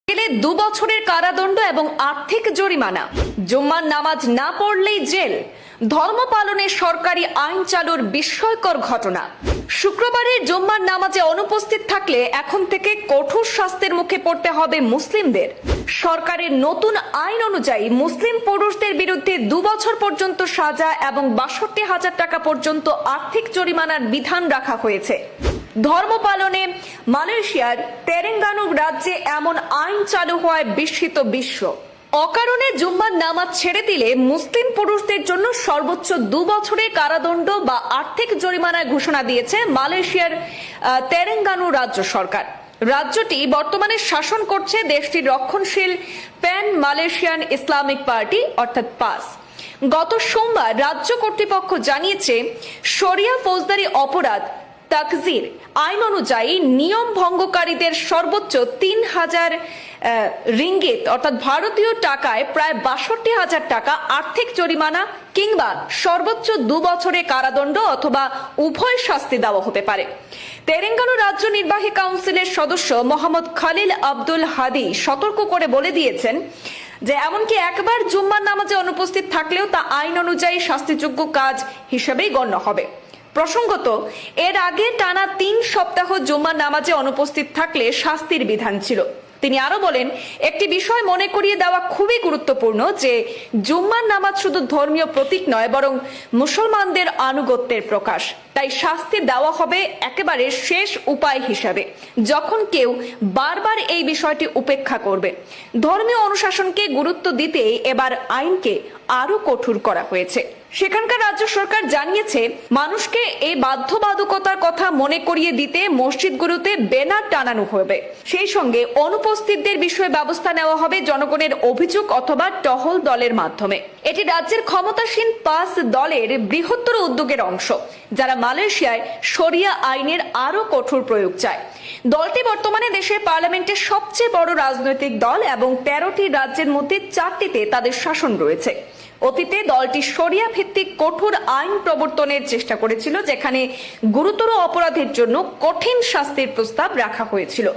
গেলে 2 বছরের কারাদণ্ড এবং আর্থিক জরিমানা। জুম্মার নামাজ না পড়লেই জেল। ধর্ম পালনে সরকারি আইন চালুর বিস্ময়কর ঘটনা। শুক্রবারের জুম্মার নামাজে অনুপস্থিত থাকলে এখন থেকে কঠোর শাস্তির মুখে পড়তে হবে মুসলিমদের। সরকারের নতুন আইন অনুযায়ী মুসলিম পুরুষদের বিরুদ্ধে 2 বছর পর্যন্ত সাজা এবং 62,000 টাকা পর্যন্ত আর্থিক জরিমানার বিধান রাখা হয়েছে। ধর্ম পালনে মালয়েশিয়ার তেরেঙ্গানু রাজ্যে এমন আইন চালু হওয়ায় বিস্মিত বিশ্ব। অকারণে জুম্মার নামাজ ছেড়ে দিলে মুসলিম পুরুষদের জন্য সর্বোচ্চ 2 বছরের কারাদণ্ড বা আর্থিক জরিমানার ঘোষণা দিয়েছে মালয়েশিয়ার তেরেঙ্গানু রাজ্য সরকার। রাজ্যটি বর্তমানে শাসন করছে দেশটির রক্ষণশীল প্যান মালয়েশিয়ান ইসলামিক পার্টি অর্থাৎ পাস। গত সোমবার রাজ্য কর্তৃপক্ষ জানিয়েছে শরিয়া ফৌজদারি অপরাধ তাকজির আইন অনুযায়ী নিয়ম ভঙ্গকারীদের সর্বোচ্চ 3,000 রিঙ্গিত অর্থাৎ ভারতীয় টাকায় প্রায় 62,000 টাকা আর্থিক জরিমানা কিংবা সর্বোচ্চ 2 বছরের কারাদণ্ড অথবা উভয় শাস্তি দেওয়া হতে পারে। তেরেঙ্গানু রাজ্য নির্বাহী কাউন্সিলের সদস্য মোহাম্মদ খালিল আব্দুল হাদি সতর্ক করে বলে দিয়েছেন যে এমনকি একবার জুম্মার নামাজে অনুপস্থিত থাকলেও তা আইন অনুযায়ী শাস্তিযোগ্য কাজ হিসেবেই গণ্য হবে। প্রসঙ্গত, এর আগে টানা 3 সপ্তাহ জুম্মার নামাজে অনুপস্থিত থাকলে শাস্তির বিধান ছিল। তিনি আরো বলেন, একটি বিষয় মনে করিয়ে দেওয়া খুবই গুরুত্বপূর্ণ যে জুম্মার নামাজ শুধু ধর্মীয় প্রতীক নয় বরং মুসলমানদের আনুগত্যের প্রকাশ। তাই শাস্তি দেওয়া হবে একেবারে শেষ উপায় হিসাবে, যখন কেউ বারবার এই বিষয়টি উপেক্ষা করবে। ধর্মীয় অনুশাসনকে গুরুত্ব দিতে এবার আইনকে আরো কঠোর করা হয়েছে। সেখানকার রাজ্য সরকার জানিয়েছে মানুষকে এই বাধ্যবাধকতার কথা মনে করিয়ে দিতে মসজিদগুলোতে ব্যানার টানানো হবে। সেই সঙ্গে অনুপস্থিতদের বিষয়ে ব্যবস্থা নেওয়া হবে জনগণের অভিযোগ অথবা টহল দলের মাধ্যমে। এটি রাজ্যের ক্ষমতাসীন পাস দলের বৃহত্তর উদ্যোগের অংশ, যারা মালয়েশিয়ায় শরিয়া আইনের আরো কঠোর প্রয়োগ চায়। দলটি বর্তমানে দেশের পার্লামেন্টের সবচেয়ে বড় রাজনৈতিক দল এবং 13টি রাজ্যের মধ্যে 4টিতে তাদের শাসন রয়েছে। অতীতে দলটি শরিয়া ভিত্তিক কঠোর আইন প্রবর্তনের চেষ্টা করেছিল, যেখানে গুরুতর অপরাধের জন্য কঠিন শাস্তির প্রস্তাব রাখা হয়েছিল।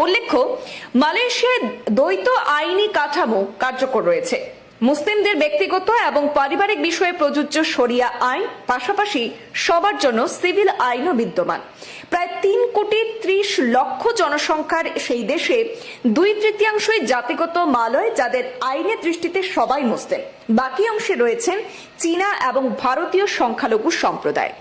উল্লেখ্য, মালয়েশিয়ায় দ্বৈত আইনি কাঠামো কার্যকর রয়েছে। মুসলিমদের ব্যক্তিগত এবং পারিবারিক বিষয়ে প্রযোজ্য শরিয়া আইন, পাশাপাশি সবার জন্য সিভিল আইনও বিদ্যমান। প্রায় 3,30,00,000 জনসংখ্যার সেই দেশে 2/3 জাতিগত মালয়, যাদের আইনের দৃষ্টিতে সবাই মুসলিম। বাকি অংশে রয়েছেন চীনা এবং ভারতীয় সংখ্যালঘু সম্প্রদায়।